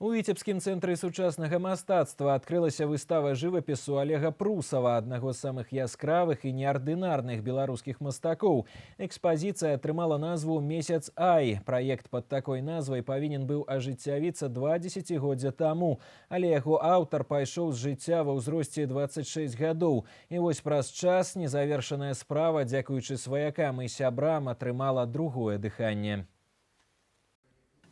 У Віцебскім цэнтры сучаснага мастацтва адкрылася выстава жывапісу Олега Прусова, аднаго з самых яскравых і неардынарных беларускіх мастакоў. Экспазіцыя атрымала назву «Месяц Ай». Праект пад такой назвай павінен быў ажыццявіцца 2 дзесяцігоддзя таму, але яго аўтар пайшоў з жыцця ва ўзросце 26 гадоў. І вось праз час незавершаная справа, дзякуючы сваякам і сябрам, атрымала другое дыханне.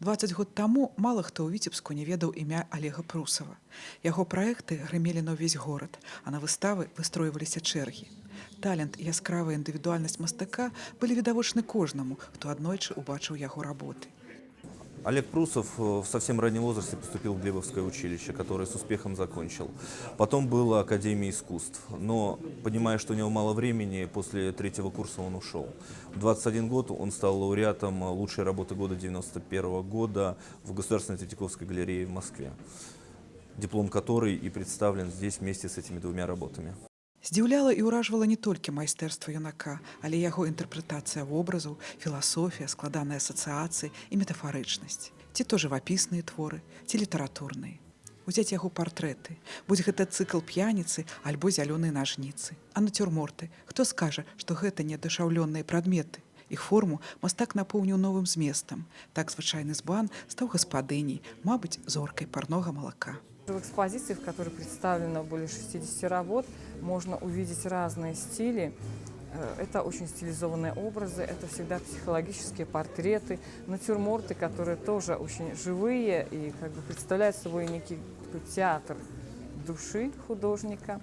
20 год таму мала хто ў Віцебску не ведаў імя Олега Прусова. Яго праекты грымелі на ўвесь горад, а на выставы выстройваліся чэргі. Талент і яскравая індывідуальнасць мастака былі відавочны кожнаму, хто аднойчы ўбачыў яго работы. Олег Прусов в совсем раннем возрасте поступил в Глебовское училище, которое с успехом закончил. Потом была Академия искусств. Но, понимая, что у него мало времени, после 3-го курса он ушел. В 21 год он стал лауреатом лучшей работы года 91 года в Государственной Третьяковской галерее в Москве. Диплом которой и представлен здесь вместе с этими двумя работами. Здзіўляла і ўражвала не толькі майстэрства юнака, але яго інтэрпрэтацыя вобразаў, філасофія, складаныя асацыяцыі і метафарычнасць. Ці то жывапісныя творы, ці літаратурныя. Узяць яго партрэты, будь гэта цыкл п'яніцы альбо зялёныя нажніцы. А нацюрморты, хто скажа, што гэта неадушаўлёныя прадметы? Іх форму мастак напоўніў новым зместам. Так звычайны збан стаў гаспадыняй, мабыць, зоркай парнога малака. В экспозиции, в которой представлено более 60 работ, можно увидеть разные стили. Это очень стилизованные образы, это всегда психологические портреты, натюрморты, которые тоже очень живые и представляют собой некий театр души художника.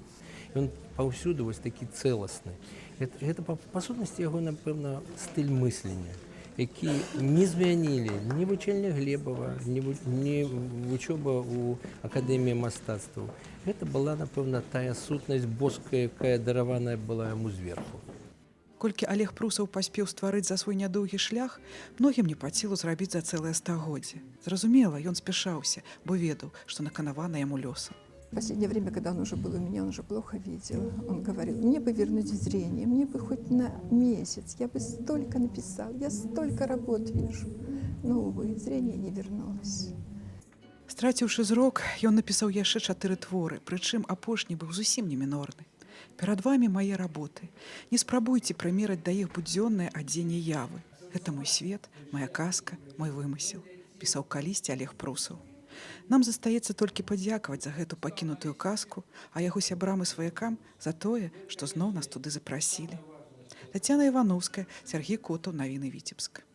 Он паўсюду вось такі цэласны. Гэта па сутнасці яго, напэўна, стыль мыслення, які не змянілі ні вучэльня Глебова, ні вучоба ў Акадэміі мастацтваў. Гэта была, напэўна, тая сутнасць боская, якая дараваная была яму зверху. Колькі Олег Прусаў паспеў стварыць за свой нядоўгі шлях, многім не пад сілу зрабіць за цэлае стагоддзе. Зразумела, ён спяшаўся, бо ведаў, што наканавана яму лёсам. В последнее время, когда он уже был у меня, он уже плохо видел. Он говорил, мне бы вернуть зрение, мне бы хоть на месяц, я бы столько написал, я столько работ вижу. Но, увы, зрение не вернулось. Страціўшы зрок, ён напісаў яшчэ 4 творы, прычым апошні быў зусім не мінорны. Перад вамі мае работы. Не спрабуйце прымераць да іх будзённае адзенне явы. Гэта мой свет, моя казка, мой вымысел, пісаў калісьці Олег Прусаў. Нам застаецца толькі падзякаваць за гэту пакінутую казку, а яго сябрам і сваякам за тое, што зноў нас туды запрасілі. Тацяна Івановская, Сергей Котаў, навіны Віцебска.